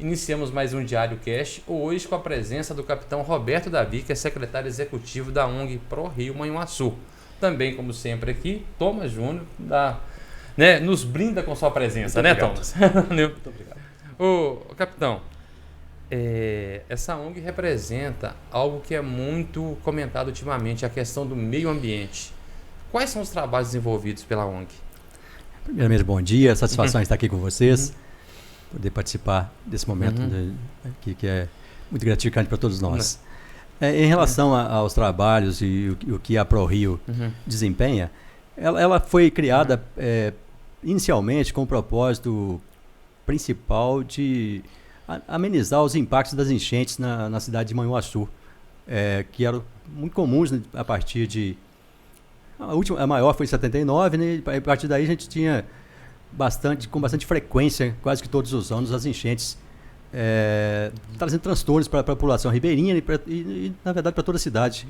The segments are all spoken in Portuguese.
Iniciamos mais um Diário Cast, hoje com a presença do capitão Roberto Davi, que é secretário executivo da ONG Pro Rio Manhuaçu. Também, como sempre aqui, Thomas Júnior, nos brinda com sua presença, Muito Thomas? Muito obrigado. Ô, capitão, essa ONG representa algo que é muito comentado ultimamente, a questão do meio ambiente. Quais são os trabalhos desenvolvidos pela ONG? Primeiramente, bom dia, satisfação estar aqui com vocês, poder participar desse momento aqui, que é muito gratificante para todos nós. Em relação aos trabalhos e o que a ProRio desempenha, ela foi criada inicialmente com o propósito principal de amenizar os impactos das enchentes na cidade de Manhuaçu, que eram muito comuns, né, a partir de... A maior foi em 79, né, a partir daí a gente tinha com bastante frequência, quase que todos os anos, as enchentes trazendo transtornos para a população ribeirinha e na verdade, para toda a cidade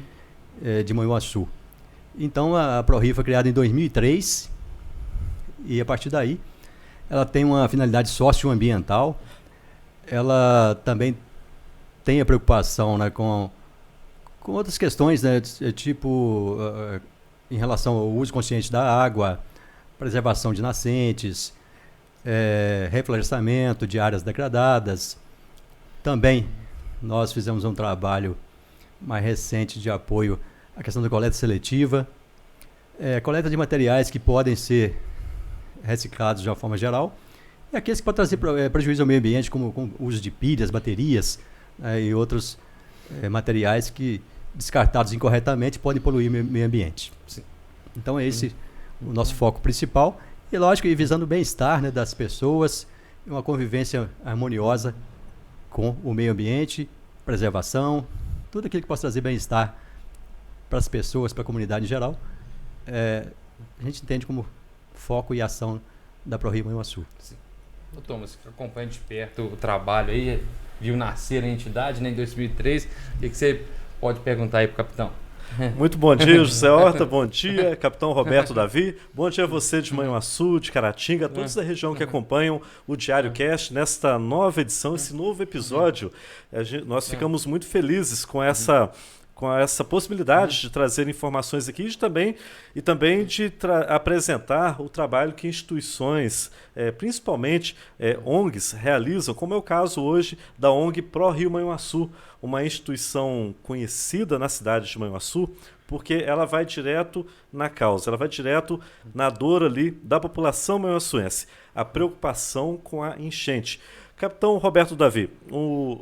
de Manhuaçu. Então, a ProRio foi criada em 2003 e, a partir daí, ela tem uma finalidade socioambiental. Ela também tem a preocupação, né, com outras questões, né, tipo em relação ao uso consciente da água, preservação de nascentes, reflorestamento de áreas degradadas. Também nós fizemos um trabalho mais recente de apoio à questão da coleta seletiva, coleta de materiais que podem ser reciclados de uma forma geral, e aqueles que podem trazer prejuízo ao meio ambiente, como o uso de pilhas, baterias e outros materiais que, descartados incorretamente, podem poluir o meio ambiente. Sim. Então é esse o nosso foco principal, e lógico, visando o bem-estar, né, das pessoas, uma convivência harmoniosa com o meio ambiente, preservação, tudo aquilo que possa trazer bem-estar para as pessoas, para a comunidade em geral, a gente entende como foco e ação da ProRio Manhuaçu. Ô Thomas, que acompanha de perto o trabalho aí, viu nascer a entidade, né, em 2003, o que você pode perguntar aí para o capitão? Muito bom dia, José Horta, bom dia, capitão Roberto Davi, bom dia a você de Manhuaçu, de Caratinga, todos da região que acompanham o Diário Cast nesta nova edição, esse novo episódio. Nós ficamos muito felizes com essa possibilidade de trazer informações aqui e também de apresentar o trabalho que instituições, principalmente ONGs, realizam, como é o caso hoje da ONG Pro Rio Manhuaçu, uma instituição conhecida na cidade de Manhuaçu, porque ela vai direto na causa, ela vai direto na dor ali da população manhuaçuense, a preocupação com a enchente. Capitão Roberto Davi,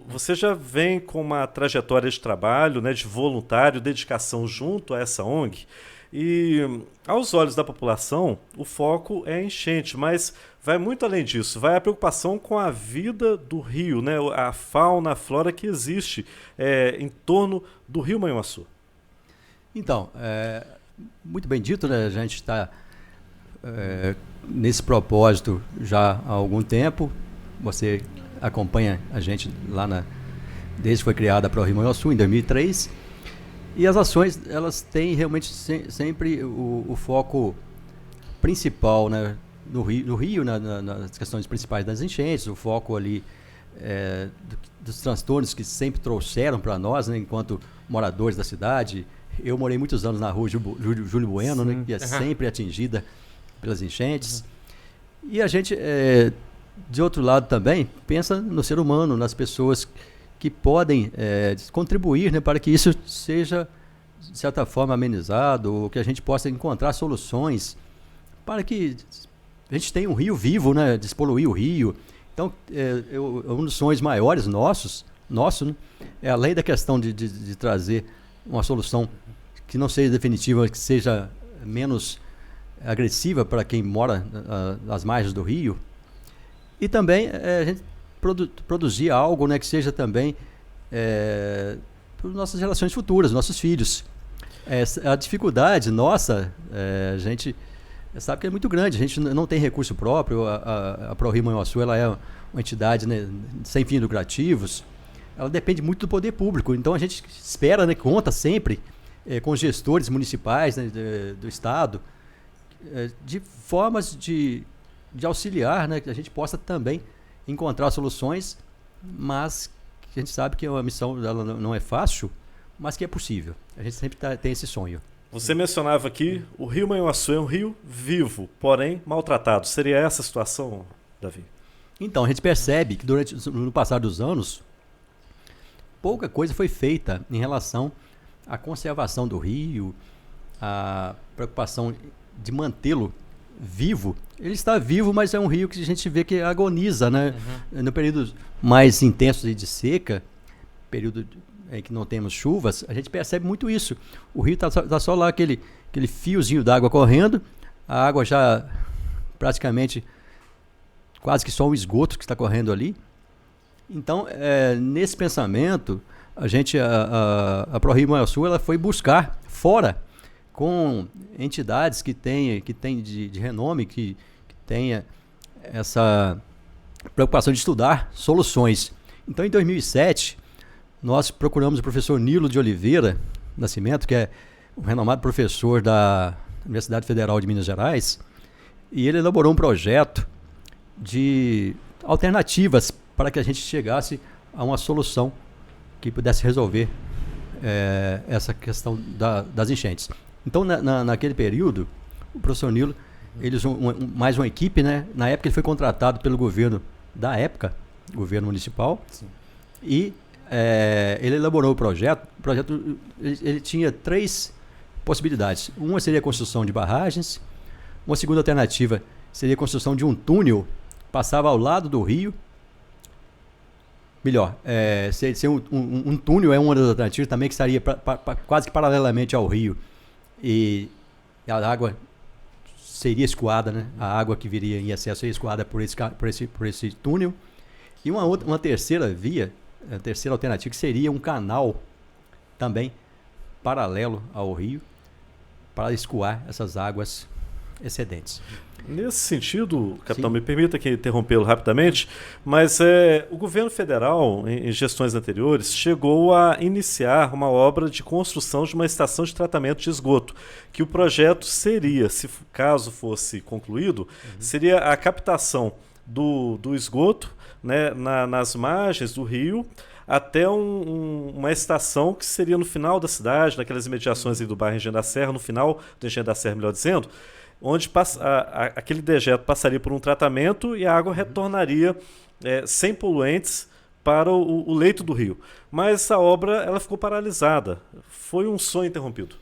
você já vem com uma trajetória de trabalho, né, de voluntário, dedicação junto a essa ONG, e aos olhos da população o foco é a enchente, mas vai muito além disso, vai a preocupação com a vida do rio, né, a fauna, a flora que existe em torno do rio Manhuaçu. Então, muito bem dito, né, a gente está nesse propósito já há algum tempo. Você acompanha a gente lá desde que foi criada a ProRio Manhuaçu em 2003, e as ações elas têm realmente sempre o foco principal, né, no rio, nas questões principais das enchentes, o foco ali dos transtornos que sempre trouxeram para nós, né, enquanto moradores da cidade. Eu morei muitos anos na rua Júlio Bueno, né, que é sempre atingida pelas enchentes, e a gente de outro lado também, pensa no ser humano, nas pessoas que podem contribuir, né, para que isso seja, de certa forma, amenizado, ou que a gente possa encontrar soluções para que a gente tenha um rio vivo, né, despoluir o rio. Então, um dos sonhos maiores nosso, né, além da questão de trazer uma solução que não seja definitiva, que seja menos agressiva para quem mora às margens do rio, e também a gente produzir algo, né, que seja também para nossas relações futuras, nossos filhos. A dificuldade nossa, a gente sabe que é muito grande, a gente não tem recurso próprio. A ProRio Manhuaçu, ela é uma entidade, né, sem fins lucrativos, ela depende muito do poder público, então a gente espera, né, conta sempre com os gestores municipais, né, do estado, de formas de auxiliar, né, que a gente possa também encontrar soluções mas a gente sabe que a missão dela não é fácil, mas que é possível. A gente sempre tem esse sonho. Você mencionava aqui, o rio Manhuaçu é um rio vivo, porém maltratado. Seria essa a situação, Davi? Então, a gente percebe que no passar dos anos, pouca coisa foi feita em relação à conservação do rio, a preocupação de mantê-lo vivo. Ele está vivo, mas é um rio que a gente vê que agoniza, né? No período mais intenso de seca, período em que não temos chuvas, a gente percebe muito isso. O rio está só lá aquele fiozinho d'água correndo, a água já praticamente quase que só um esgoto que está correndo ali. Então, nesse pensamento, a ProRio Manhuaçu ela foi buscar fora, com entidades que têm de renome, que tenha essa preocupação de estudar soluções. Então, em 2007, nós procuramos o professor Nilo de Oliveira Nascimento, que é um renomado professor da Universidade Federal de Minas Gerais, e ele elaborou um projeto de alternativas para que a gente chegasse a uma solução que pudesse resolver essa questão das enchentes. Então, naquele período, o professor Nilo, ele usou mais uma equipe, né? Na época ele foi contratado pelo governo da época, governo municipal. Sim. E ele elaborou o projeto. O projeto ele tinha 3 possibilidades. Uma seria a construção de barragens, uma segunda alternativa seria a construção de um túnel que passava ao lado do rio. Melhor, ser um túnel é uma das alternativas também, que estaria quase que paralelamente ao rio, e a água seria escoada, né? A água que viria em excesso seria escoada por esse túnel. E uma terceira via, a terceira alternativa, que seria um canal também paralelo ao rio para escoar essas águas excedentes. Nesse sentido, capitão, me permita que interrompê-lo rapidamente, mas o governo federal, em gestões anteriores, chegou a iniciar uma obra de construção de uma estação de tratamento de esgoto, que o projeto seria, se caso fosse concluído, seria a captação do esgoto, né, nas margens do rio, até uma estação que seria no final da cidade, naquelas imediações aí do bairro Engenho da Serra, no final do Engenho da Serra, melhor dizendo, onde aquele dejeto passaria por um tratamento e a água retornaria sem poluentes para o leito do rio. Mas essa obra ela ficou paralisada. Foi um sonho interrompido.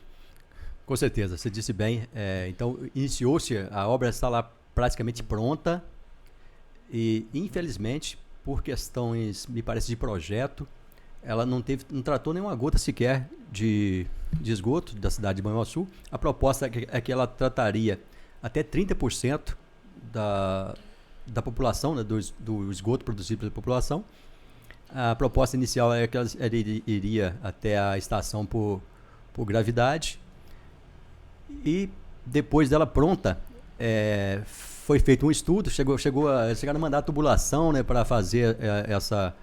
Com certeza, você disse bem. Então, iniciou-se, a obra está lá praticamente pronta e, infelizmente, por questões, me parece, de projeto, ela não tratou nenhuma gota sequer de esgoto da cidade de Manhuaçu. A proposta é que ela trataria até 30% da população, né, do esgoto produzido pela população. A proposta inicial é que ela iria até a estação por gravidade, e depois dela pronta, foi feito um estudo, chegaram a mandar a tubulação, né, para fazer essa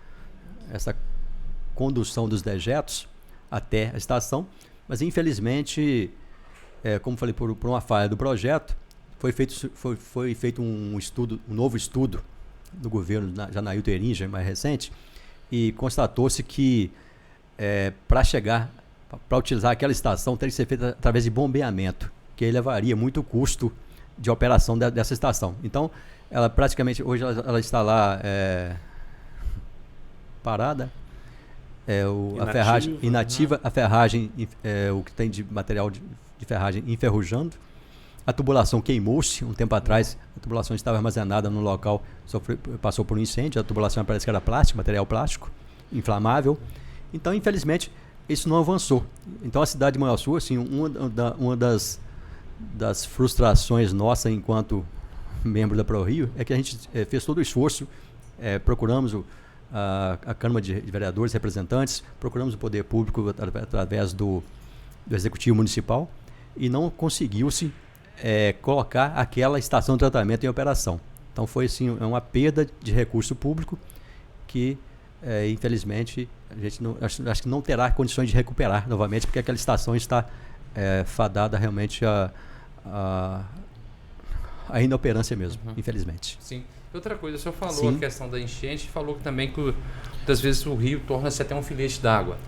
condução dos dejetos até a estação, mas infelizmente, como falei, por uma falha do projeto, foi feito um novo estudo do governo Janailton Erinja, mais recente, e constatou-se que para utilizar aquela estação teria que ser feita através de bombeamento, que aí levaria muito custo de operação dessa estação. Então, ela praticamente, hoje ela está lá parada, a ferragem inativa, a ferragem, o que tem de material de ferragem enferrujando. A tubulação queimou-se um tempo atrás, a tubulação estava armazenada no local, passou por um incêndio, a tubulação parece que era plástico, material plástico, inflamável. Então, infelizmente, isso não avançou. Então, a cidade de Manhuaçu, assim, uma das frustrações nossa enquanto membro da ProRio é que a gente fez todo o esforço, procuramos a Câmara de Vereadores, representantes, procuramos o poder público através do Executivo Municipal, e não conseguiu-se colocar aquela estação de tratamento em operação. Então foi assim, uma perda de recurso público que, infelizmente, a gente acho que não terá condições de recuperar novamente, porque aquela estação está fadada realmente a inoperância mesmo, infelizmente. Sim. Outra coisa, o senhor falou Sim. a questão da enchente, falou que também que muitas vezes o rio torna-se até um filete d'água.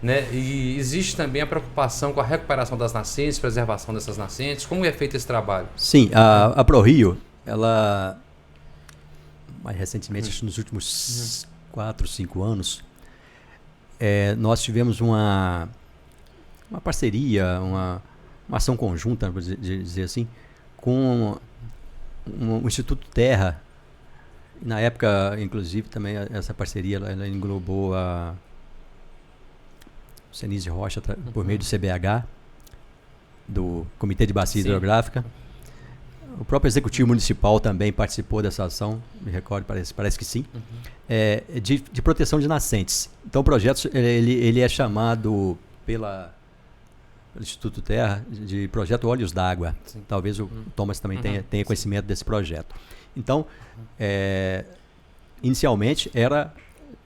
Né? E existe também a preocupação com a recuperação das nascentes, preservação dessas nascentes. Como é feito esse trabalho? Sim, a ProRio, ela, mais recentemente, nos últimos 4, 5 anos, nós tivemos uma parceria, uma ação conjunta, vou dizer assim, com o Instituto Terra. Na época, inclusive, também essa parceria ela englobou a Senise Rocha, por meio do CBH, do Comitê de Bacia Hidrográfica. O próprio Executivo Municipal também participou dessa ação, me recordo, parece que sim, de proteção de nascentes. Então o projeto ele é chamado pelo Instituto Terra de Projeto Olhos d'Água. Talvez o Thomas também tenha conhecimento desse projeto. Então, inicialmente era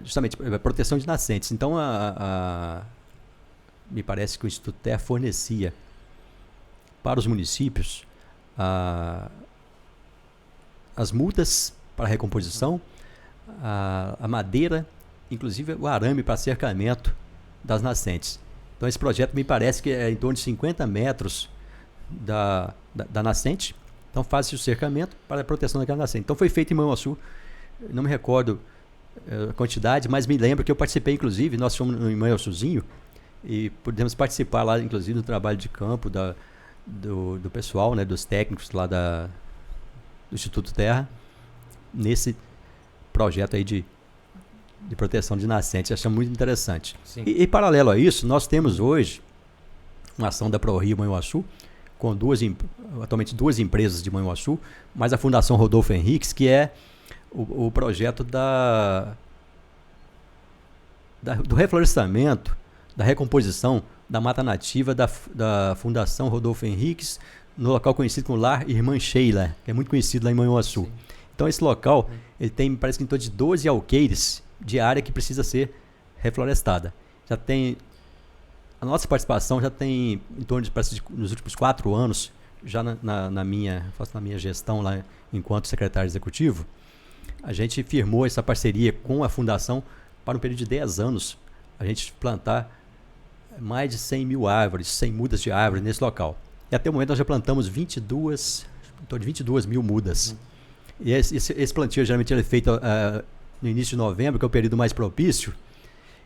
justamente a proteção de nascentes. Então, me parece que o Instituto Terra fornecia para os municípios as mudas para recomposição, a madeira, inclusive o arame para cercamento das nascentes. Então, esse projeto me parece que é em torno de 50 metros da nascente. Então, faz-se o cercamento para a proteção daquela nascente. Então, foi feito em Manhuaçu. Não me recordo a quantidade, mas me lembro que eu participei, inclusive, nós fomos em Manhuaçuzinho e pudemos participar lá, inclusive, do trabalho de campo do pessoal, né, dos técnicos lá do Instituto Terra, nesse projeto aí de proteção de nascentes. Achamos muito interessante. E paralelo a isso, nós temos hoje uma ação da ProRio Manhuaçu, com atualmente duas empresas de Manhuaçu, mais a Fundação Rodolfo Henriques, que é o projeto do reflorestamento, da recomposição da mata nativa da Fundação Rodolfo Henriques, no local conhecido como Lar Irmã Sheila, que é muito conhecido lá em Manhuaçu. Então esse local ele tem, parece que em torno de 12 alqueires de área que precisa ser reflorestada. A nossa participação já tem em torno nos últimos 4 anos, já na minha gestão lá enquanto secretário executivo, a gente firmou essa parceria com a Fundação para um período de 10 anos, a gente plantar mais de 100 mil árvores, 100 mudas de árvore nesse local. E até o momento nós já plantamos 22 mil mudas. E esse plantio geralmente é feito no início de novembro, que é o período mais propício.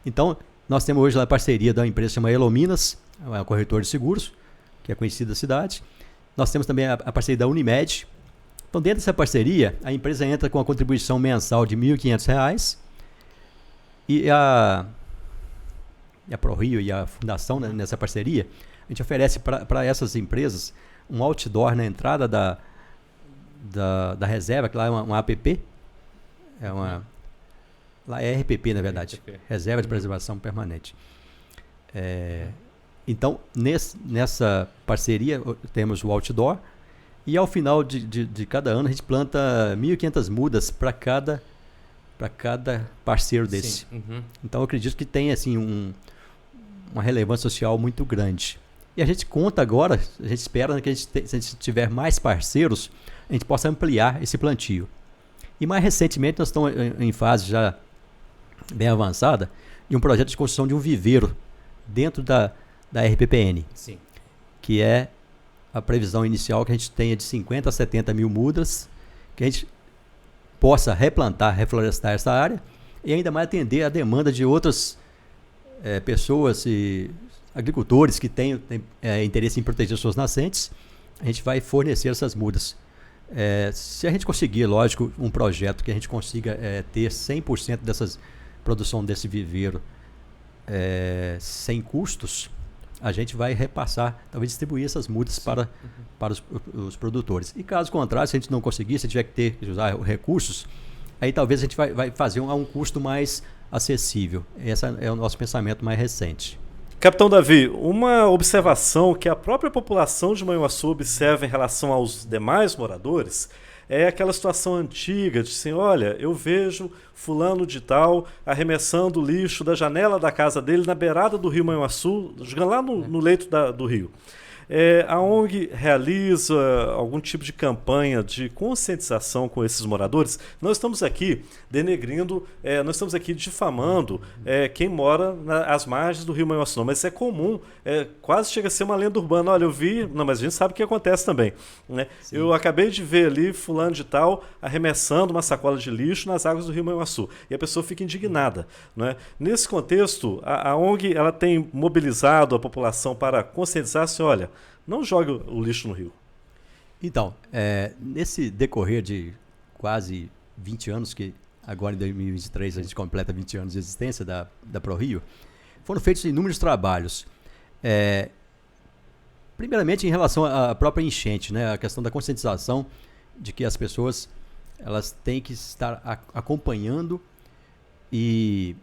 Então, nós temos hoje a parceria da empresa chamada Elominas, a corretora de seguros, que é conhecida da cidade. Nós temos também a parceria da Unimed. Então, dentro dessa parceria, a empresa entra com a contribuição mensal de R$ 1.500 e a ProRio e a Fundação, né, nessa parceria, a gente oferece para essas empresas um outdoor na entrada da reserva, que lá é uma APP, lá é RPP, na verdade, Reserva de Preservação Permanente. Então, nessa parceria, temos o outdoor, e ao final de cada ano, a gente planta 1.500 mudas para cada parceiro desse. Então, eu acredito que tem assim, uma relevância social muito grande. E a gente conta agora, a gente espera que se a gente tiver mais parceiros, a gente possa ampliar esse plantio. E mais recentemente, nós estamos em fase já bem avançada de um projeto de construção de um viveiro dentro da RPPN, que é a previsão inicial que a gente tenha de 50 a 70 mil mudas, que a gente possa replantar, reflorestar essa área e ainda mais atender a demanda de outras pessoas e agricultores que têm interesse em proteger suas nascentes. A gente vai fornecer essas mudas. Se a gente conseguir, lógico, um projeto que a gente consiga ter 100% dessas produção desse viveiro sem custos, a gente vai repassar, talvez distribuir essas mudas para os produtores. E caso contrário, se a gente não conseguir, se tiver que usar recursos, aí talvez a gente vai fazer a um custo mais acessível. Esse é o nosso pensamento mais recente. Capitão Davi, uma observação que a própria população de Manhuaçu observa em relação aos demais moradores é aquela situação antiga de assim, olha, eu vejo fulano de tal arremessando lixo da janela da casa dele na beirada do rio Manhuaçu, jogando lá no leito do rio. A ONG realiza algum tipo de campanha de conscientização com esses moradores? Nós estamos aqui denegrindo, nós estamos aqui difamando quem mora às margens do Rio Manhuaçu, mas isso é comum, quase chega a ser uma lenda urbana. Olha, eu vi, não, mas a gente sabe o que acontece também, né? Eu acabei de ver ali fulano de tal arremessando uma sacola de lixo nas águas do Rio Manhuaçu, e a pessoa fica indignada, né? Nesse contexto, a ONG ela tem mobilizado a população para conscientizar assim, olha, não jogue o lixo no rio. Então, nesse decorrer de quase 20 anos, que agora em 2023 a gente completa 20 anos de existência da ProRio, foram feitos inúmeros trabalhos. Primeiramente em relação à própria enchente, né? A questão da conscientização de que as pessoas elas têm que estar acompanhando e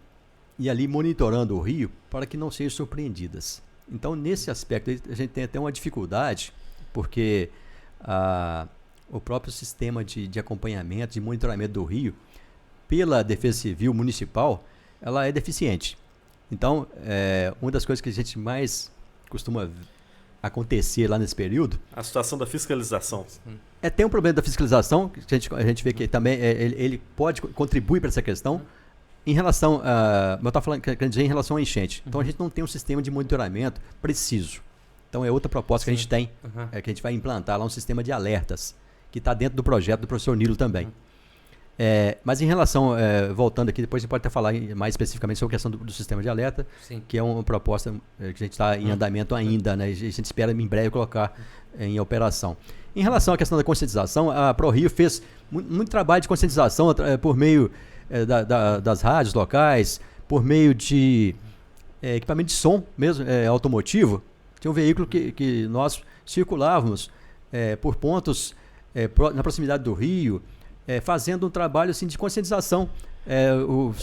ali monitorando o rio para que não sejam surpreendidas. Então, nesse aspecto, a gente tem até uma dificuldade, porque o próprio sistema de acompanhamento, de monitoramento do rio, pela Defesa Civil Municipal, ela é deficiente. Então, uma das coisas que a gente mais costuma acontecer lá nesse período... A situação da fiscalização. Tem um problema da fiscalização, que a gente vê que também ele pode contribuir para essa questão. Em relação eu estava falando, quer dizer, em relação à enchente. Então, a gente não tem um sistema de monitoramento preciso. Então, é outra proposta que a gente tem, que a gente vai implantar lá um sistema de alertas, que está dentro do projeto do professor Nilo também. Mas em relação, voltando aqui, depois a gente pode até falar mais especificamente sobre a questão do sistema de alerta, que é uma proposta que a gente está em andamento ainda, né? A gente espera em breve colocar em operação. Em relação à questão da conscientização, a ProRio fez muito trabalho de conscientização por meio das rádios locais, por meio de equipamento de som mesmo, automotivo. Tinha um veículo que nós circulávamos por pontos na proximidade do rio, fazendo um trabalho assim, de conscientização. O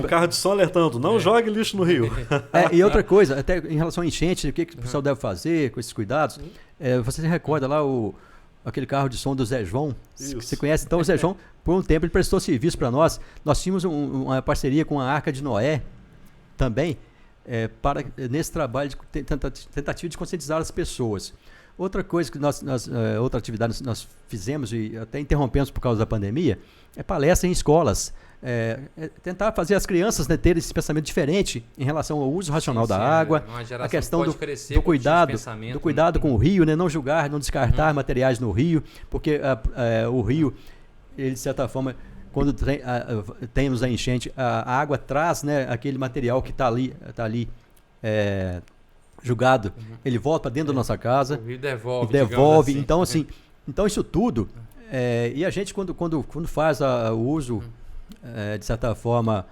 carro de som alertando, não jogue lixo no rio. E outra coisa, até em relação à enchente, o que o pessoal deve fazer com esses cuidados, você se recorda lá aquele carro de som do Zé João, que você conhece? Então o Zé João, por um tempo, ele prestou serviço para nós. Nós tínhamos uma parceria com a Arca de Noé também, nesse trabalho de tentativa de conscientizar as pessoas. Outra coisa que outra atividade que nós fizemos e até interrompemos por causa da pandemia, é palestra em escolas. Tentar fazer as crianças, né, terem esse pensamento diferente em relação ao uso racional da água, a questão do cuidado com o rio, né, não julgar, não descartar materiais no rio, porque o rio, ele, de certa forma, quando temos a enchente, a água traz, né, aquele material que está ali julgado, ele volta para dentro da nossa casa e devolve. Assim. Então, assim, isso tudo, e a gente quando faz o uso de certa forma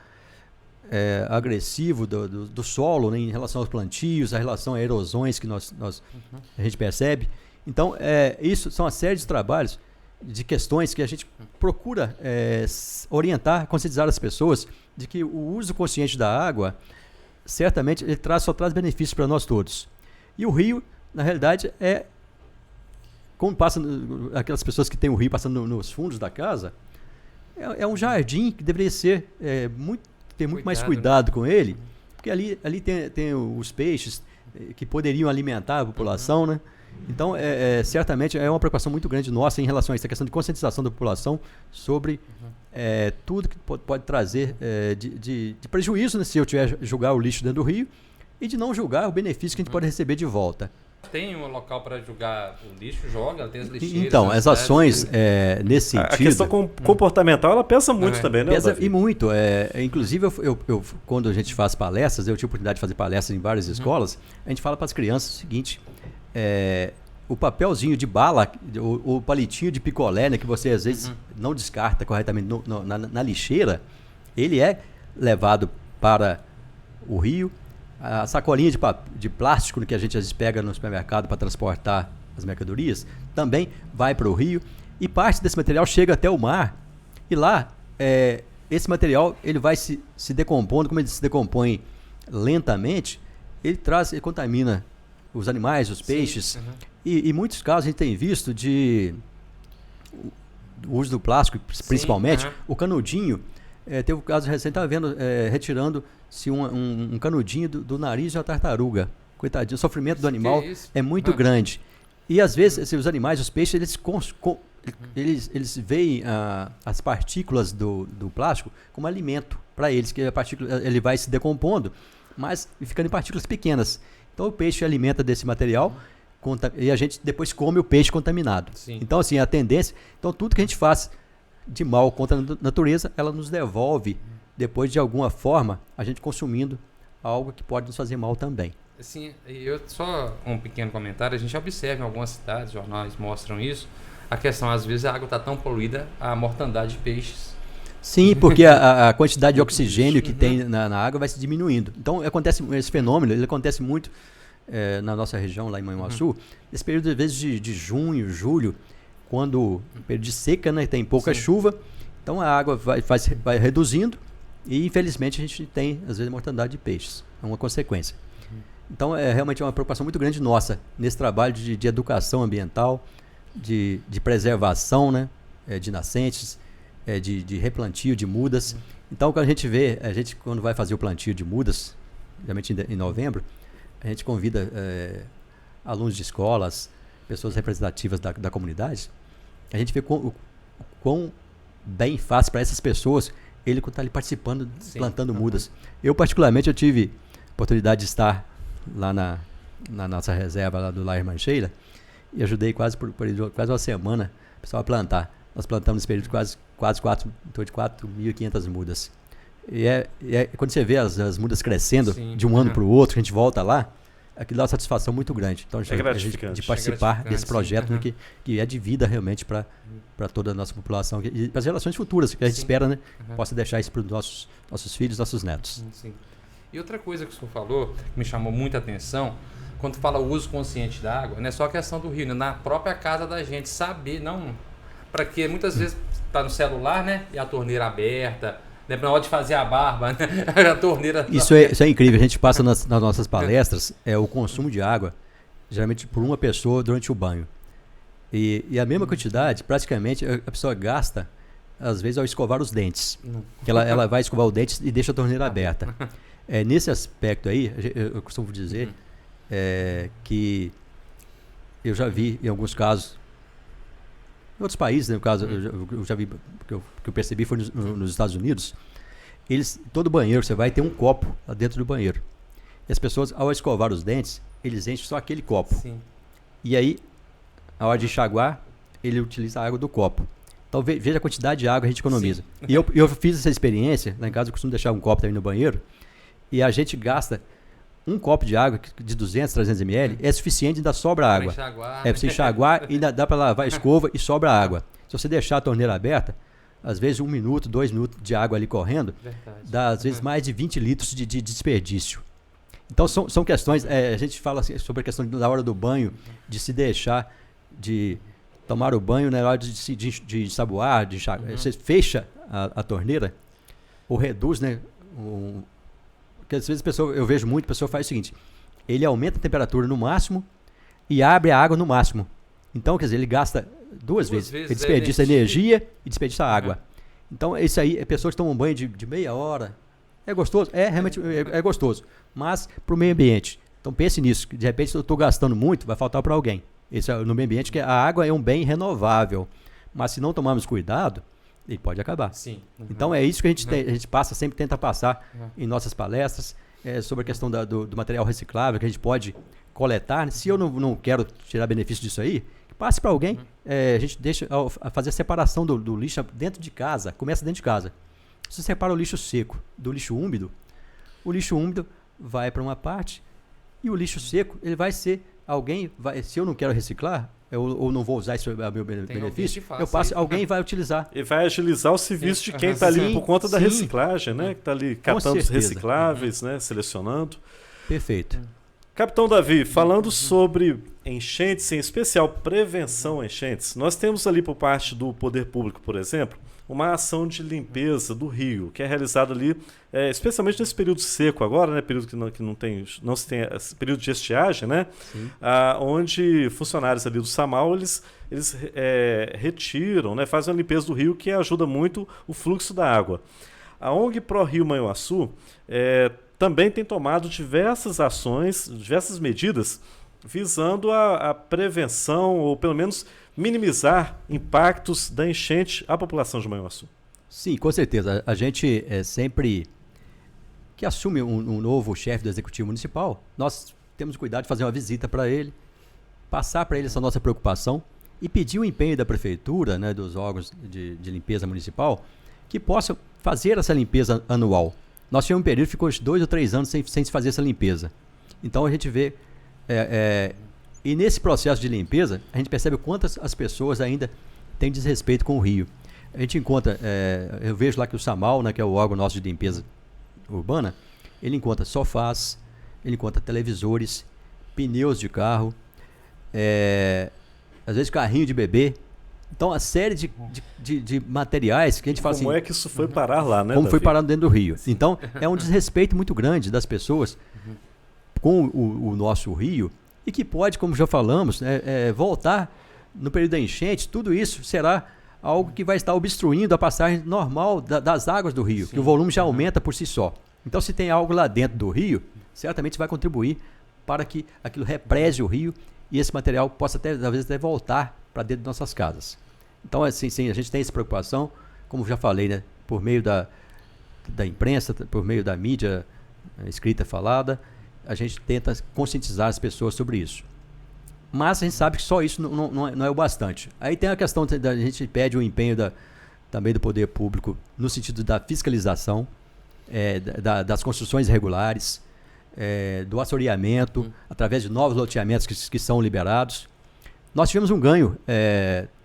agressivo do solo, né, em relação aos plantios, a relação a erosões que a gente percebe. Então, isso são uma série de trabalhos, de questões que a gente procura orientar, conscientizar as pessoas de que o uso consciente da água, certamente, ele só traz benefícios para nós todos. E o rio, na realidade, como passa aquelas pessoas que têm o rio passando nos fundos da casa, é um jardim que deveria ser ter muito mais cuidado com ele, porque ali tem os peixes que poderiam alimentar a população, né? Então, certamente é uma preocupação muito grande nossa em relação a essa questão de conscientização da população sobre tudo que pode trazer de prejuízo, né, se eu tiver julgar o lixo dentro do rio, e de não julgar o benefício que a gente pode receber de volta. Tem um local para julgar o lixo, tem as lixeiras. Então, as ações nesse sentido... A questão comportamental, ela pesa muito também, né? Pesa e muito. Inclusive, quando a gente faz palestras, eu tive a oportunidade de fazer palestras em várias escolas, a gente fala para as crianças o seguinte, o papelzinho de bala, o palitinho de picolé, né, que você às vezes não descarta corretamente na lixeira, ele é levado para o rio. A sacolinha de plástico que a gente às vezes pega no supermercado para transportar as mercadorias, também vai para o rio, e parte desse material chega até o mar, e lá esse material ele vai se decompondo. Como ele se decompõe lentamente, ele contamina os animais, os peixes, e em muitos casos a gente tem visto o uso do plástico, principalmente, o canudinho. Teve um caso recente, estava vendo, retirando-se um canudinho do nariz de uma tartaruga, coitadinho, o sofrimento do animal isso? é muito grande. E às vezes assim, os animais, os peixes, eles veem as partículas do plástico como alimento para eles, que a partícula ele vai se decompondo, mas ficando em partículas pequenas. Então o peixe alimenta desse material e a gente depois come o peixe contaminado. Sim. Então assim, a tendência, então tudo que a gente faz de mal contra a natureza, ela nos devolve depois de alguma forma a gente consumindo algo que pode nos fazer mal também. Assim, só um pequeno comentário, a gente observa em algumas cidades, jornais mostram isso, a questão, às vezes, a água está tão poluída, a mortandade de peixes. Sim, porque a quantidade de oxigênio que tem na água vai se diminuindo. Então, esse fenômeno, ele acontece muito na nossa região, lá em Manhuaçu, nesse período, às vezes, de junho, julho, quando período de seca, né, tem pouca chuva, então a água vai reduzindo e, infelizmente, a gente tem, às vezes, mortandade de peixes. É uma consequência. Então, é realmente uma preocupação muito grande nossa nesse trabalho de educação ambiental, de preservação, né, de nascentes, de replantio de mudas. Então, quando a gente vê, quando vai fazer o plantio de mudas, geralmente em novembro, a gente convida alunos de escolas, pessoas representativas da comunidade, a gente vê quão bem faz para essas pessoas ele estar ali participando, plantando mudas. Eu, particularmente, eu tive oportunidade de estar lá na nossa reserva lá do Lar Mancheira e ajudei quase uma semana o pessoal a plantar. Nós plantamos nesse período quase 4.500 mudas. E quando você vê as mudas crescendo de um ano para o outro, a gente volta lá, aquilo dá uma satisfação muito grande. Então, de participar desse projeto, né, que é de vida realmente para toda a nossa população e para as gerações futuras, que a gente espera, né, possa deixar isso para os nossos filhos, nossos netos. Sim. E outra coisa que o senhor falou, que me chamou muita atenção, quando fala o uso consciente da água, não é só a questão do rio, né? Na própria casa da gente, saber, não... Para que muitas vezes está no celular, né? E a torneira aberta, né? Na hora de fazer a barba, né? A torneira... Isso é incrível, a gente passa nas nossas palestras, o consumo de água, geralmente por uma pessoa durante o banho. E a mesma quantidade, praticamente, a pessoa gasta, às vezes, ao escovar os dentes. Que ela vai escovar o dente e deixa a torneira aberta. Nesse aspecto aí, eu costumo dizer que eu já vi em alguns casos, em outros países, né, no caso, eu já vi, que eu percebi foi nos Estados Unidos, todo banheiro você vai ter um copo lá dentro do banheiro. E as pessoas, ao escovar os dentes, eles enchem só aquele copo. Sim. E aí, a hora de enxaguar, ele utiliza a água do copo. Então veja a quantidade de água que a gente economiza. Sim. E eu fiz essa experiência, lá em casa eu costumo deixar um copo também no banheiro, e a gente gasta um copo de água de 200, 300 ml, é suficiente e ainda sobra água. Para você enxaguar e ainda dá para lavar a escova e sobra água. Se você deixar a torneira aberta, às vezes 1 minuto, 2 minutos de água ali correndo, dá às vezes mais de 20 litros de desperdício. Então são questões, a gente fala assim, sobre a questão da hora do banho, de se deixar, de tomar o banho na hora de saboar, de enxaguar. Você fecha a torneira ou reduz, né? Porque às vezes eu vejo muito, a pessoa faz o seguinte, ele aumenta a temperatura no máximo e abre a água no máximo. Então, quer dizer, ele gasta duas vezes. Ele desperdiça energia e desperdiça água. Então, isso aí, pessoas que tomam banho de meia hora, é gostoso? Realmente é gostoso, mas para o meio ambiente. Então, pense nisso, que de repente, se eu estou gastando muito, vai faltar para alguém. Isso é no meio ambiente, que a água é um bem renovável, mas se não tomarmos cuidado, ele pode acabar. Sim. Então é isso que a gente passa, sempre tenta passar em nossas palestras, sobre a questão do material reciclável que a gente pode coletar. Se eu não quero tirar benefício disso aí, passe para alguém. A gente deixa fazer a separação do lixo dentro de casa, começa dentro de casa. Você separa o lixo seco do lixo úmido, o lixo úmido vai para uma parte e o lixo seco, ele vai ser se eu não quero reciclar, ou não vou usar isso a meu benefício, eu passo, alguém vai utilizar. E vai agilizar o serviço de quem está ali por conta da reciclagem, né? Que está ali catando os recicláveis, né? Selecionando. Perfeito. Capitão Davi, falando sobre enchentes, em especial prevenção a enchentes, nós temos ali por parte do poder público, por exemplo, uma ação de limpeza do rio, que é realizada ali, especialmente nesse período seco agora, né, período que não se tem período de estiagem, né, onde funcionários ali do SAMAU, eles retiram, né, fazem a limpeza do rio, que ajuda muito o fluxo da água. A ONG Pro Rio Manhuaçu também tem tomado diversas ações, diversas medidas visando a prevenção ou pelo menos minimizar impactos da enchente à população de Manhuaçu. Sim, com certeza. A gente sempre que assume um novo chefe do Executivo Municipal, nós temos cuidado de fazer uma visita para ele, passar para ele essa nossa preocupação e pedir o empenho da Prefeitura, né, dos órgãos de limpeza municipal, que possam fazer essa limpeza anual. Nós tivemos um período que ficou 2 ou 3 anos sem se fazer essa limpeza. Então a gente vê, e nesse processo de limpeza, a gente percebe o quanto as pessoas ainda têm desrespeito com o rio. A gente encontra, eu vejo lá que o SAMAL, né, que é o órgão nosso de limpeza urbana, ele encontra sofás, ele encontra televisores, pneus de carro, às vezes carrinho de bebê. Então, a série de materiais que a gente fala assim... Como é que isso foi parar lá, né, Como foi Davi? parar dentro do rio. Então, é um desrespeito muito grande das pessoas com o nosso rio e que pode, como já falamos, voltar no período da enchente. Tudo isso será algo que vai estar obstruindo a passagem normal das águas do rio, que o volume já aumenta por si só. Então, se tem algo lá dentro do rio, certamente vai contribuir para que aquilo represe o rio e esse material possa talvez até voltar para dentro de nossas casas. Então, assim, sim, a gente tem essa preocupação, como já falei, né, por meio da imprensa, por meio da mídia escrita, falada, a gente tenta conscientizar as pessoas sobre isso. Mas a gente sabe que só isso não é o bastante. Aí tem a questão a gente pede o empenho também do poder público no sentido da fiscalização, das construções irregulares, do assoreamento, através de novos loteamentos que são liberados. Nós tivemos um ganho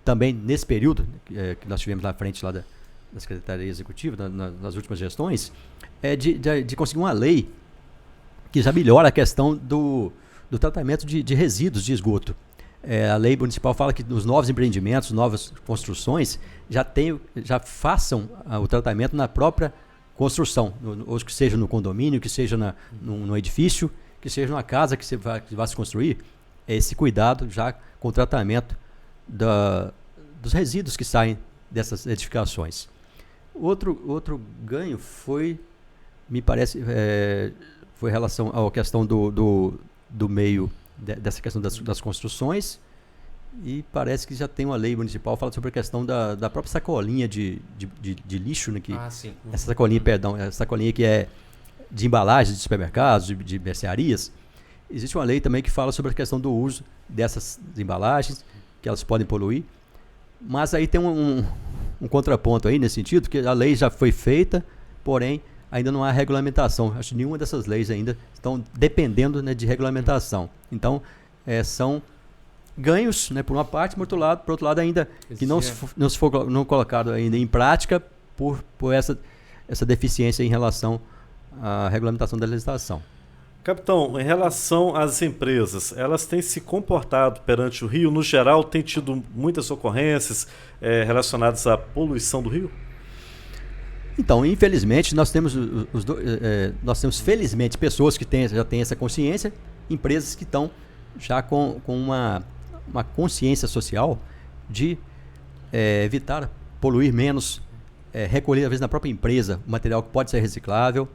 também nesse período que nós tivemos na frente lá da Secretaria Executiva, nas últimas gestões, de conseguir uma lei que já melhora a questão do tratamento de resíduos de esgoto. A lei municipal fala que nos novos empreendimentos, novas construções, já façam o tratamento na própria construção, ou que seja no condomínio, que seja no edifício, que seja numa casa que vai se construir, esse cuidado já com o tratamento dos resíduos que saem dessas edificações. Outro ganho foi, me parece, foi em relação à questão do meio, dessa questão das construções, e parece que já tem uma lei municipal que fala sobre a questão da própria sacolinha de lixo, né, sim. Essa sacolinha, essa sacolinha que é de embalagens de supermercados, de mercearias. Existe uma lei também que fala sobre a questão do uso dessas embalagens, que elas podem poluir, mas aí tem um contraponto aí nesse sentido, que a lei já foi feita, porém ainda não há regulamentação. Acho que nenhuma dessas leis ainda estão dependendo, né, de regulamentação. Então, são ganhos, né, por uma parte, por outro lado ainda que não foi colocado ainda em prática por essa deficiência em relação à regulamentação da legislação. Capitão, em relação às empresas, elas têm se comportado perante o rio, no geral, tem tido muitas ocorrências relacionadas à poluição do rio? Então, infelizmente, nós temos felizmente pessoas que já têm essa consciência, empresas que estão já com uma consciência social de evitar poluir menos, recolher, às vezes, na própria empresa, o material que pode ser reciclável,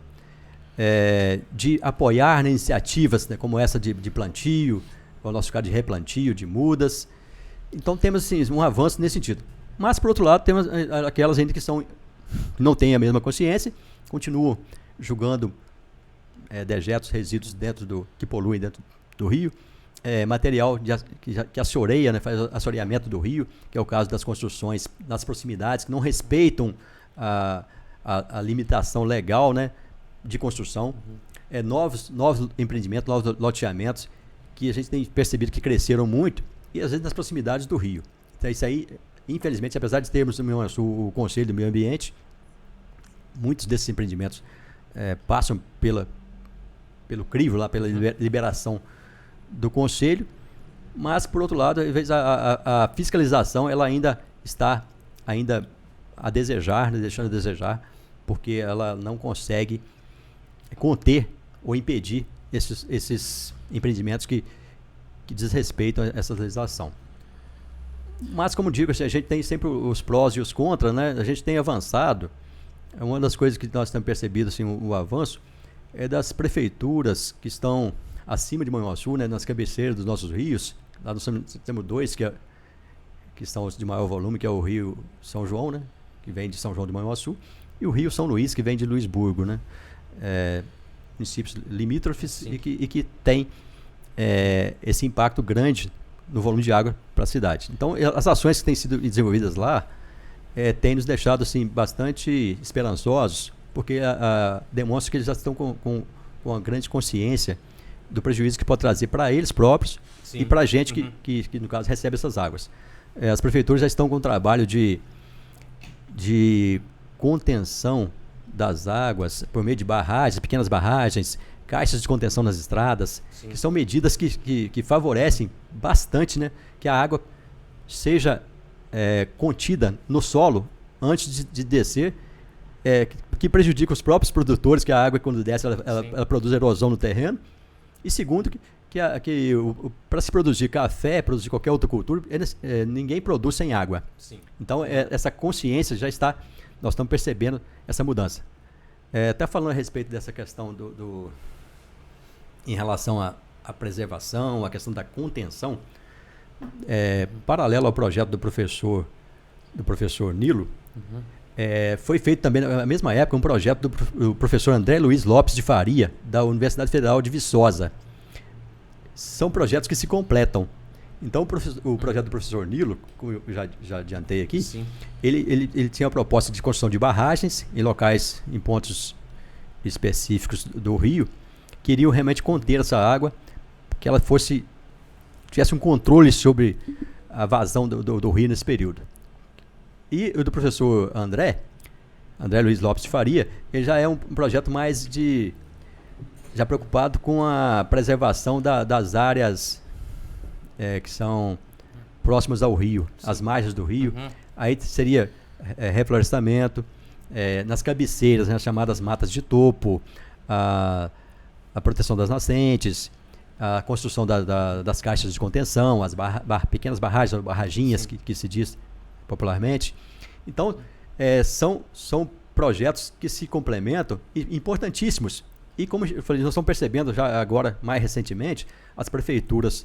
de apoiar iniciativas, né, como essa de plantio, o nosso caso de replantio, de mudas. Então temos assim, um avanço nesse sentido. Mas, por outro lado, temos aquelas ainda que não têm a mesma consciência, continuam julgando dejetos, resíduos que poluem dentro do rio, material que assoreia, né, faz assoreamento do rio, que é o caso das construções nas proximidades, que não respeitam a limitação legal, né, de construção, novos empreendimentos, novos loteamentos, que a gente tem percebido que cresceram muito, e às vezes nas proximidades do rio. Então isso aí, infelizmente, apesar de termos o Conselho do Meio Ambiente, muitos desses empreendimentos passam pelo crivo, lá pela liberação do Conselho, mas, por outro lado, às vezes a fiscalização ela ainda está a desejar, né, deixando a desejar, porque ela não consegue conter ou impedir esses empreendimentos que desrespeitam essa legislação. Mas, como digo, a gente tem sempre os prós e os contras, né? A gente tem avançado. Uma das coisas que nós temos percebido, assim, o avanço é das prefeituras que estão acima de Manhuaçu, né, nas cabeceiras dos nossos rios. Lá nós temos dois que são os de maior volume, que é o Rio São João, né, que vem de São João de Manhuaçu, e o Rio São Luís, que vem de Luisburgo, né, municípios limítrofes e que tem esse impacto grande no volume de água para a cidade. Então, as ações que têm sido desenvolvidas lá têm nos deixado assim, bastante esperançosos, porque demonstra que eles já estão com uma grande consciência do prejuízo que pode trazer para eles próprios. Sim. E para a gente que, no caso, recebe essas águas. As prefeituras já estão com um trabalho de contenção das águas por meio de barragens, pequenas barragens, caixas de contenção nas estradas, sim, que são medidas que favorecem bastante, né, que a água seja contida no solo antes de descer, que prejudica os próprios produtores, que a água, quando desce, ela produz erosão no terreno. E segundo, para se produzir café, produzir qualquer outra cultura, ninguém produz sem água. Sim. Então, essa consciência já está, nós estamos percebendo essa mudança. Até falando a respeito dessa questão em relação à preservação, a questão da contenção, paralelo ao projeto do professor Nilo, foi feito também, na mesma época, um projeto do professor André Luiz Lopes de Faria, da Universidade Federal de Viçosa. São projetos que se completam. Então, o projeto do professor Nilo, como eu já adiantei aqui, ele tinha a proposta de construção de barragens em locais, em pontos específicos do rio, que iriam realmente conter essa água, que ela tivesse um controle sobre a vazão do rio nesse período. E o do professor André Luiz Lopes de Faria, ele já é um projeto mais já preocupado com a preservação das áreas que são próximas ao rio, sim, as margens do rio. Aí seria reflorestamento, nas cabeceiras, né, as chamadas matas de topo, a proteção das nascentes, a construção das caixas de contenção, as pequenas barragens, barraginhas que se diz popularmente. Então, são projetos que se complementam e importantíssimos. E como eu falei, nós estamos percebendo já agora, mais recentemente, as prefeituras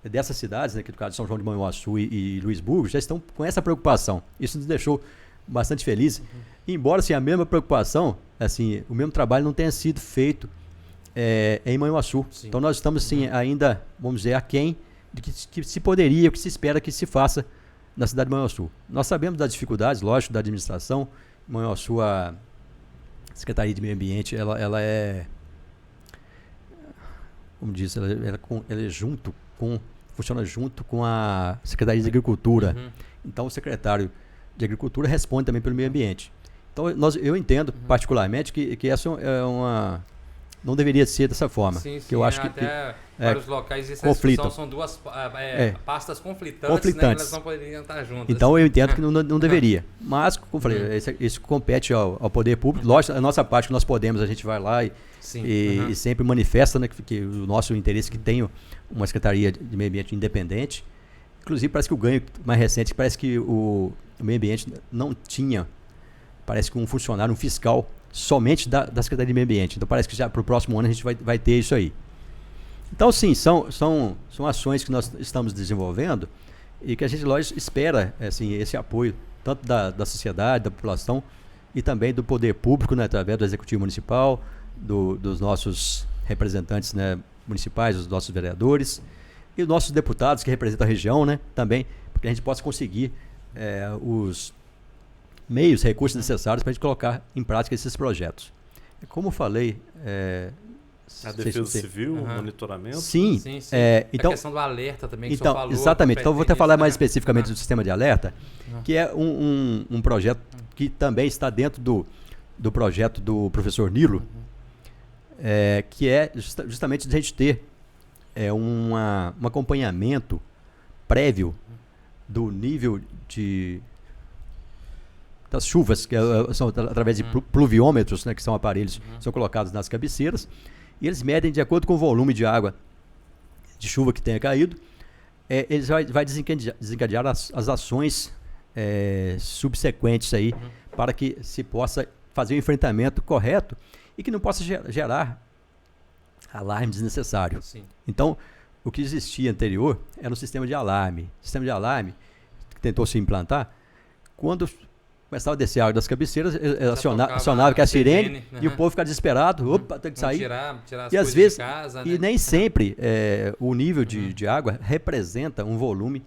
dessas cidades, né, que no caso de São João de Manhuaçu e Luisburgo, já estão com essa preocupação. Isso nos deixou bastante felizes. Embora assim, a mesma preocupação, assim, o mesmo trabalho não tenha sido feito em Manhuaçu. Sim. Então nós estamos assim, ainda, vamos dizer, aquém de que se poderia, o que se espera que se faça na cidade de Manhuaçu. Nós sabemos das dificuldades, lógico, da administração. Manhuaçu, a Secretaria de Meio Ambiente, ela é, como diz, ela funciona junto com a Secretaria de Agricultura. Então o secretário de Agricultura responde também pelo meio ambiente. Então eu entendo particularmente que essa não deveria ser dessa forma. Sim, que eu acho que vários locais essa conflitam. São duas pastas conflitantes. Conflitantes. Né, elas não poderiam estar juntas. Então eu entendo que não deveria. Mas, como eu falei, isso compete ao poder público. Lógico, a nossa parte que nós podemos, a gente vai lá e sempre manifesta, né, que o nosso interesse que tenha uma Secretaria de Meio Ambiente independente. Inclusive, parece que o ganho mais recente, parece que o meio ambiente não tinha, parece que um funcionário, um fiscal, somente da Secretaria de Meio Ambiente. Então parece que já para o próximo ano a gente vai ter isso aí. Então sim, são ações que nós estamos desenvolvendo e que a gente, lógico, espera assim, esse apoio tanto da sociedade, da população e também do poder público, né, através do Executivo Municipal, dos nossos representantes, né, municipais, dos nossos vereadores e os nossos deputados que representam a região, né, também, para que a gente possa conseguir os meios, recursos necessários para a gente colocar em prática esses projetos. Como eu falei... a defesa civil, o monitoramento? Sim. Então, a questão do alerta também que então, o senhor falou. Exatamente. Então, eu vou até falar mais especificamente do sistema de alerta, que é um projeto que também está dentro do projeto do professor Nilo, que é justamente de a gente ter um acompanhamento prévio do nível das chuvas, que são através de pluviômetros, né, que são aparelhos que são colocados nas cabeceiras, e eles medem de acordo com o volume de água de chuva que tenha caído, eles vai desencadear as ações subsequentes aí, para que se possa fazer o enfrentamento correto e que não possa gerar alarme desnecessário. Sim. Então, o que existia anterior era um sistema de alarme. O sistema de alarme que tentou se implantar, quando começava a descer a água das cabeceiras, acionava que é a sirene, e o povo ficava desesperado, opa, tem que sair. Tirar as E às coisas vezes, de casa, e né? nem sempre o nível de água representa um volume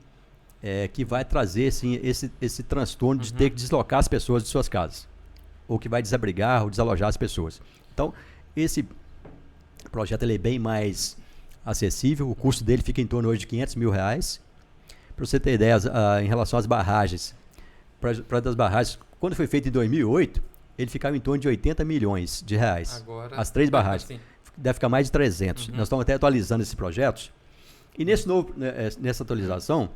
que vai trazer assim, esse transtorno de ter que deslocar as pessoas de suas casas, ou que vai desabrigar ou desalojar as pessoas. Então, esse projeto ele é bem mais acessível, o custo dele fica em torno hoje de R$500 mil. Para você ter ideia, em relação às barragens, para das barragens, quando foi feito em 2008, ele ficava em torno de R$80 milhões. Agora, as 3 barragens. Assim. Deve ficar mais de 300. Nós estamos até atualizando esses projetos. E nessa atualização,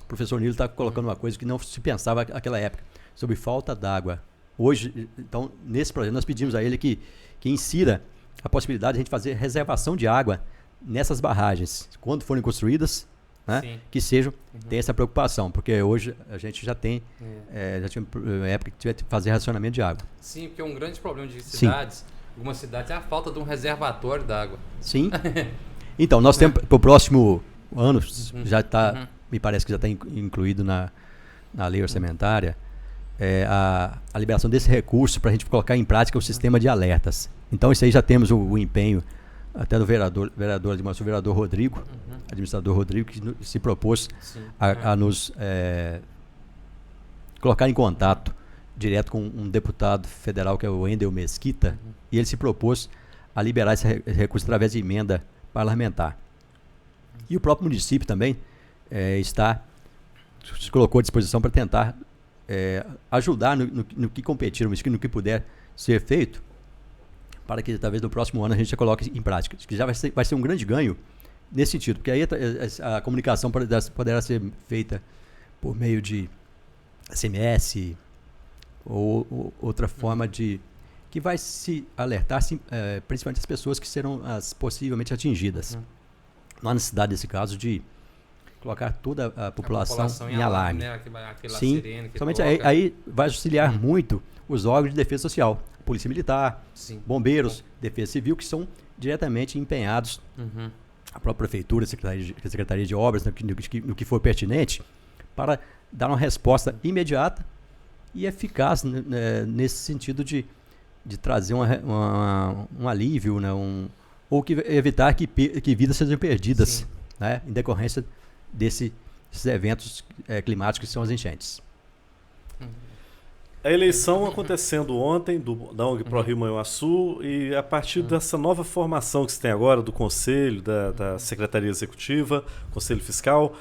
o professor Nilo está colocando uma coisa que não se pensava naquela época, sobre falta d'água. Hoje, então, nesse projeto, nós pedimos a ele que insira a possibilidade de a gente fazer reservação de água nessas barragens, quando forem construídas, né, que sejam, tem essa preocupação, porque hoje a gente já tem, já tinha uma época que tiver que fazer racionamento de água. Sim, porque um grande problema de cidades, algumas cidades, é a falta de um reservatório d'água. Sim. Então, nós temos, para o próximo ano, já está, me parece que já está incluído na lei orçamentária, a liberação desse recurso para a gente colocar em prática o sistema de alertas. Então, isso aí já temos o empenho até do vereador Rodrigo, administrador Rodrigo, que se propôs a nos colocar em contato direto com um deputado federal, que é o Wendel Mesquita, e ele se propôs a liberar esse recurso através de emenda parlamentar. E o próprio município também se colocou à disposição para tentar ajudar no que competir, no que puder ser feito, para que talvez no próximo ano a gente já coloque em prática. Que já vai ser um grande ganho nesse sentido, porque aí a comunicação poderá ser feita por meio de SMS ou outra forma que vai se alertar principalmente as pessoas que serão as possivelmente atingidas. Não há necessidade, nesse caso, de colocar toda a população em alarme. Né? Sim, sirene somente aí vai auxiliar muito os órgãos de defesa social, Polícia Militar, Bombeiros, Defesa Civil, que são diretamente empenhados, a própria Prefeitura, a Secretaria de Obras, no que for pertinente, para dar uma resposta imediata e eficaz nesse sentido de trazer um alívio, né, ou evitar que vidas sejam perdidas, né, em decorrência desses eventos climáticos que são as enchentes. A eleição acontecendo ontem da ONG Pro Rio Manhuaçu, e a partir dessa nova formação que se tem agora do Conselho, da Secretaria Executiva, Conselho Fiscal,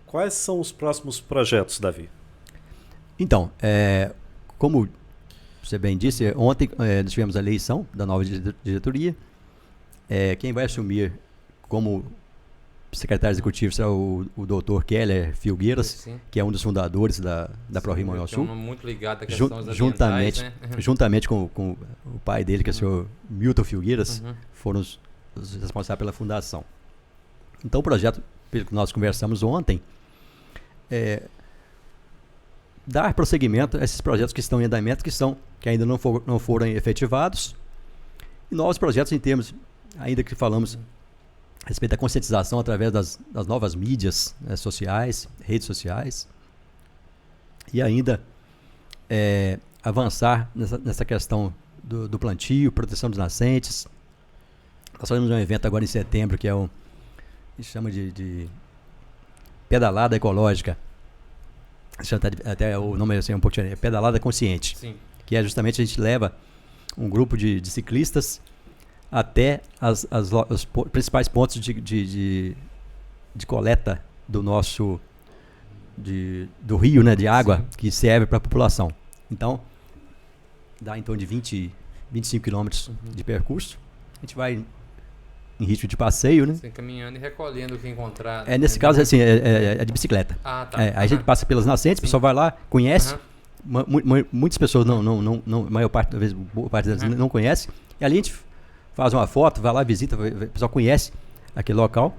quais são os próximos projetos, Davi? Então, como você bem disse, ontem nós tivemos a eleição da nova diretoria. Quem vai assumir como secretário executivo será o doutor Keller Filgueiras, que é um dos fundadores da Pro Rio Manhuaçu. Muito ligado à questão das ambientais, né? Juntamente com o pai dele, que é o senhor Milton Filgueiras, foram os responsáveis pela fundação. Então, o projeto, pelo que nós conversamos ontem, dar prosseguimento a esses projetos que estão em andamento, que ainda não foram efetivados, e novos projetos em termos, ainda que falamos a respeito da conscientização através das novas mídias sociais, redes sociais, e ainda avançar nessa questão do plantio, proteção dos nascentes. Nós fazemos um evento agora em setembro, que se chama de pedalada ecológica. Até o nome assim, é um pouco diferente, pedalada consciente. Sim. Que é justamente a gente leva um grupo de ciclistas até os principais pontos de coleta do rio, né, de água, que serve para a população. Então, dá em torno de 25 quilômetros de percurso. A gente vai em ritmo de passeio, né? Você caminhando e recolhendo o que encontrar. Nesse caso, assim, é de bicicleta. Ah, tá. Aí a gente passa pelas nascentes, o pessoal vai lá, conhece. Muitas pessoas a maior parte das vezes, boa parte delas não conhece. E ali a gente faz uma foto, vai lá, visita, o pessoal conhece aquele local.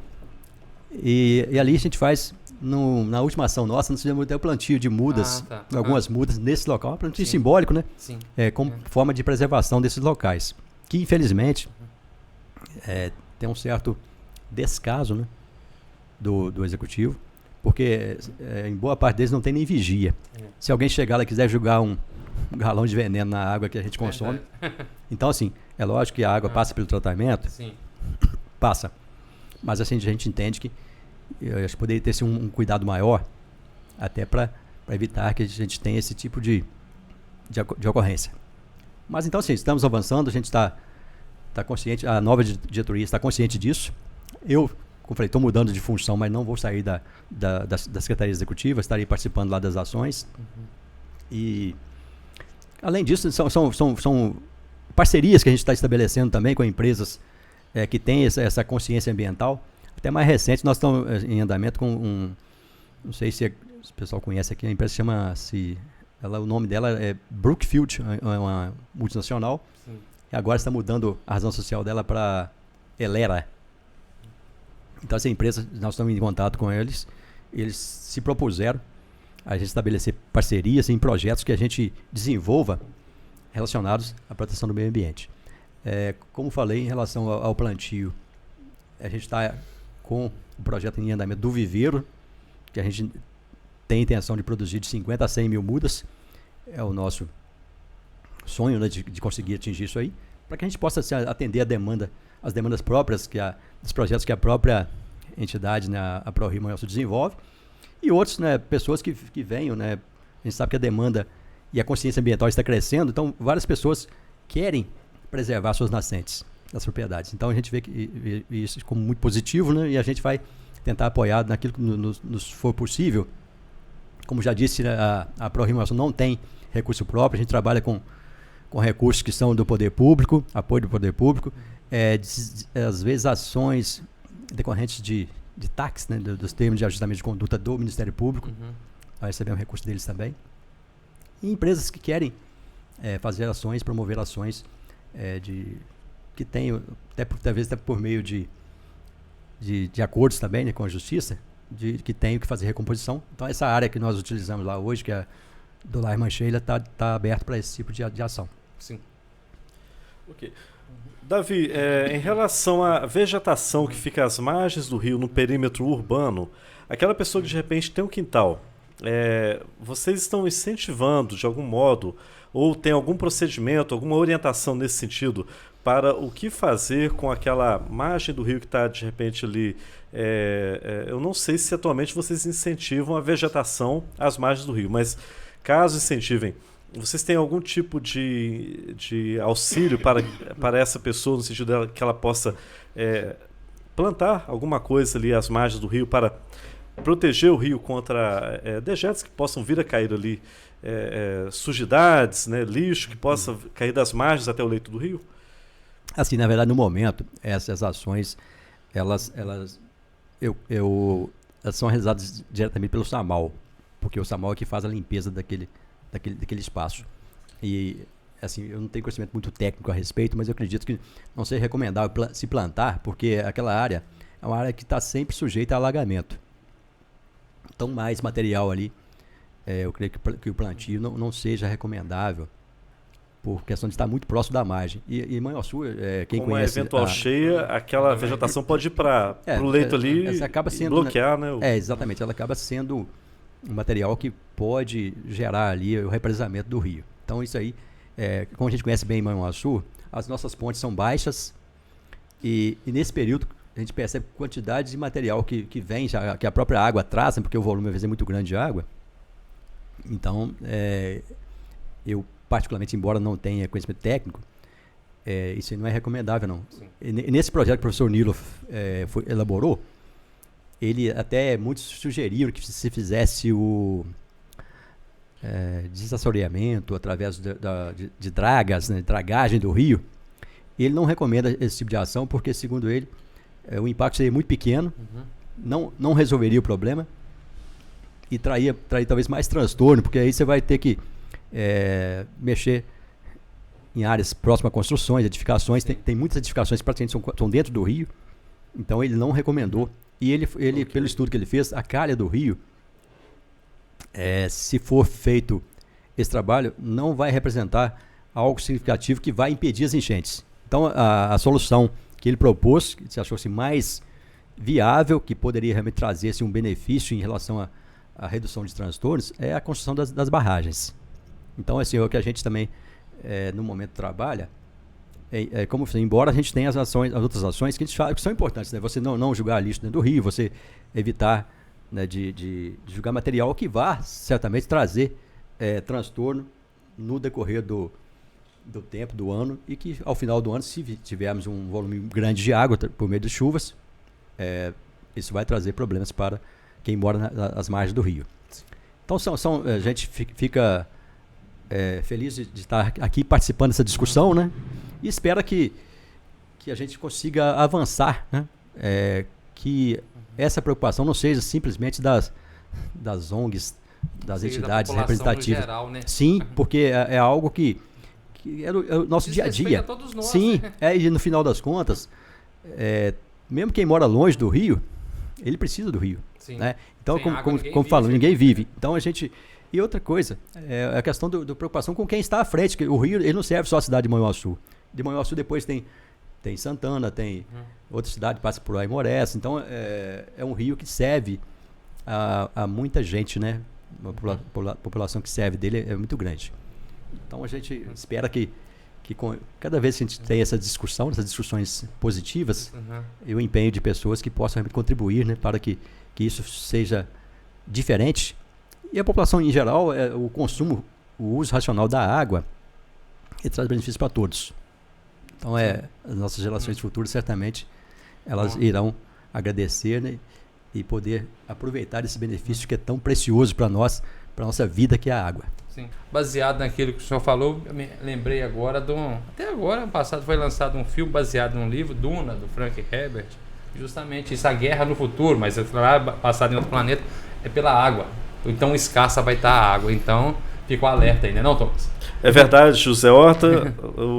E ali a gente faz, na última ação nossa, nós fizemos até o plantio de mudas, algumas mudas nesse local, plantio simbólico, né? Sim. Como forma de preservação desses locais. Que, infelizmente, tem um certo descaso, né, do executivo, porque em boa parte deles não tem nem vigia. Se alguém chegar lá e quiser jogar um galão de veneno na água que a gente consome, então assim, é lógico que a água passa pelo tratamento, Sim. passa, mas assim, a gente entende que eu acho que poderia ter um cuidado maior, até para evitar que a gente tenha esse tipo de ocorrência. Mas então, assim, estamos avançando, a gente está consciente, a nova diretoria está consciente disso. Eu, como falei, estou mudando de função, mas não vou sair da Secretaria Executiva, estarei participando lá das ações. E, além disso, são parcerias que a gente está estabelecendo também com empresas que têm essa consciência ambiental. Até mais recente, nós estamos em andamento com não sei se o pessoal conhece aqui, a empresa chama-se... o nome dela é Brookfield, é uma multinacional. Sim. E agora está mudando a razão social dela para Elera. Então, essa empresa, nós estamos em contato com eles se propuseram a gente estabelecer parcerias em projetos que a gente desenvolva relacionados à proteção do meio ambiente. Como falei, em relação ao plantio, a gente está com o projeto em andamento do viveiro, que a gente tem a intenção de produzir de 50 a 100 mil mudas. É o nosso sonho, né, de conseguir atingir isso aí, para que a gente possa atender as demandas próprias dos projetos que a própria entidade, né, a ProRio Manhuaçu desenvolve, e outros, né, pessoas que venham, né, a gente sabe que a demanda e a consciência ambiental está crescendo, então várias pessoas querem preservar suas nascentes das propriedades. Então a gente vê que isso como muito positivo, né, e a gente vai tentar apoiar naquilo que nos for possível. Como já disse, a ProRio Manhuaçu não tem recurso próprio, a gente trabalha com recursos que são do poder público, apoio do poder público, às vezes ações decorrentes de taxas, né, dos termos de ajustamento de conduta do Ministério Público, nós recebemos recursos deles também. E empresas que querem fazer ações, promover ações que tenham, talvez até por meio de acordos também, né, com a Justiça, que tenham que fazer recomposição. Então, essa área que nós utilizamos lá hoje, que é do Lar Mancheila, está aberto para esse tipo de ação. Sim. Ok. Davi, em relação à vegetação que fica às margens do rio, no perímetro urbano, aquela pessoa que de repente tem um quintal, vocês estão incentivando de algum modo, ou tem algum procedimento, alguma orientação nesse sentido, para o que fazer com aquela margem do rio que está de repente ali? Eu não sei se atualmente vocês incentivam a vegetação às margens do rio, mas caso incentivem, vocês têm algum tipo de auxílio para essa pessoa, no sentido dela que ela possa plantar alguma coisa ali às margens do rio para proteger o rio contra dejetos que possam vir a cair ali, sujidades, né, lixo que possa cair das margens até o leito do rio? Assim, na verdade, no momento, essas ações, elas são realizadas diretamente pelo SAMAL, porque o SAMAL é que faz a limpeza daquele espaço. E, assim, eu não tenho conhecimento muito técnico a respeito, mas eu acredito que não seja recomendável se plantar, porque aquela área é uma área que está sempre sujeita a alagamento. Então, mais material ali, eu creio que o plantio não seja recomendável, por questão de estar muito próximo da margem. E Manhuaçu, quem conhece... Com uma eventual cheia, aquela vegetação pode ir para o leito ali acaba sendo, e bloquear, né? Exatamente. Ela acaba sendo um material que pode gerar ali o represamento do rio. Então, isso aí, como a gente conhece bem em Manhuaçu, as nossas pontes são baixas e nesse período a gente percebe quantidade de material que vem, que a própria água traz, porque o volume às vezes é muito grande de água. Então, eu particularmente, embora não tenha conhecimento técnico, isso não é recomendável, não. Nesse projeto que o professor Nilo elaborou, ele até muitos sugeriram que se fizesse o desassoreamento através de dragas, né, dragagem do rio. Ele não recomenda esse tipo de ação porque, segundo ele, o impacto seria muito pequeno, não resolveria o problema e traria talvez mais transtorno, porque aí você vai ter que mexer em áreas próximas a construções, edificações. Tem muitas edificações que praticamente são dentro do rio, então ele não recomendou. E ele pelo estudo que ele fez, a calha do rio, se for feito esse trabalho, não vai representar algo significativo que vai impedir as enchentes. Então a solução que ele propôs, que se achou assim, mais viável, que poderia realmente trazer assim, um benefício em relação à redução de transtornos, é a construção das barragens. Então, assim, é o que a gente também, no momento, trabalha. Como embora a gente tenha as outras ações que a gente fala, que são importantes, né? Você não jogar lixo dentro do rio, você evitar, né, de jogar material que vá certamente trazer transtorno no decorrer do tempo, do ano, e que ao final do ano, se tivermos um volume grande de água por meio de chuvas, isso vai trazer problemas para quem mora nas margens do rio. Então a gente fica feliz de estar aqui participando dessa discussão, né? E espera que a gente consiga avançar, né? Que essa preocupação não seja simplesmente das ONGs, das entidades representativas. Geral, né? Sim, porque é algo que é o nosso dia a dia. Todos nós, sim, né? E no final das contas, mesmo quem mora longe do rio, ele precisa do rio. Sim. Né? Então, Sem como falo, ninguém vive. Então a gente... E outra coisa, é a questão da preocupação com quem está à frente, que o rio ele não serve só a cidade de Manhuaçu. De Manhuaçu depois tem Santana, tem outra cidade que passa por Aimorés. Então é um rio que serve a muita gente, né? A população que serve dele é muito grande. Então a gente espera que cada vez que a gente tem essas discussões positivas, e o empenho de pessoas que possam realmente contribuir, né, para que isso seja diferente. E a população em geral, o consumo, o uso racional da água, ele traz benefícios para todos. Então as nossas gerações futuras certamente elas irão agradecer, né, e poder aproveitar esse benefício que é tão precioso para nós, para a nossa vida, que é a água. Sim. Baseado naquilo que o senhor falou, eu me lembrei agora até agora, ano passado, foi lançado um filme baseado num livro, Duna, do Frank Herbert, justamente isso, a guerra no futuro, mas lá passado em outro planeta, é pela água. Então escassa vai estar a água. Então ficou alerta aí, né, não, Thomas? É verdade, José Horta.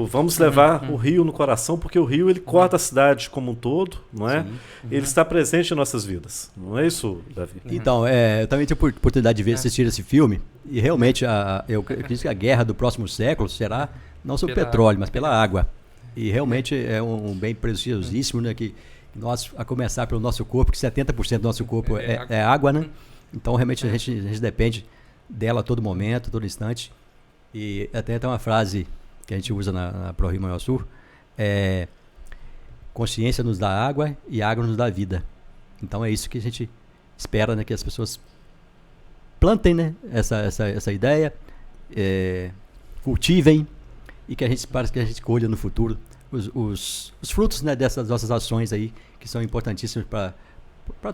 Vamos levar o rio no coração, porque o rio ele corta a cidade como um todo, não é? Ele está presente em nossas vidas. Não é isso, Davi? Então, eu também tive a oportunidade de assistir esse filme, e realmente eu acredito que a guerra do próximo século será não sobre petróleo, mas pela água. E realmente é um bem preciosíssimo, né, que nós, a começar pelo nosso corpo, que 70% do nosso corpo é água, né? Então realmente a gente depende dela a todo momento, a todo instante. E até tem uma frase que a gente usa na ProRio Manhuaçu, consciência nos dá água e água nos dá vida. Então é isso que a gente espera, né, que as pessoas plantem, né, essa ideia, cultivem, e que a gente colha no futuro os frutos, né, dessas nossas ações aí, que são importantíssimas para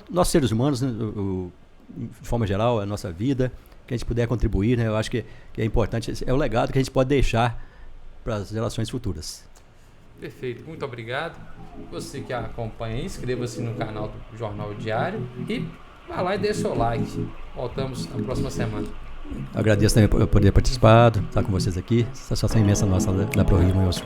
nós seres humanos, né, de forma geral, a nossa vida, que a gente puder contribuir, né? Eu acho que é importante, é o legado que a gente pode deixar para as gerações futuras. Perfeito, muito obrigado. Você que acompanha, inscreva-se no canal do Jornal Diário e vá lá e dê seu like. Voltamos na próxima semana. Agradeço também por poder participar, estar com vocês aqui. Satisfação imensa nossa da ProRio Manhuaçu.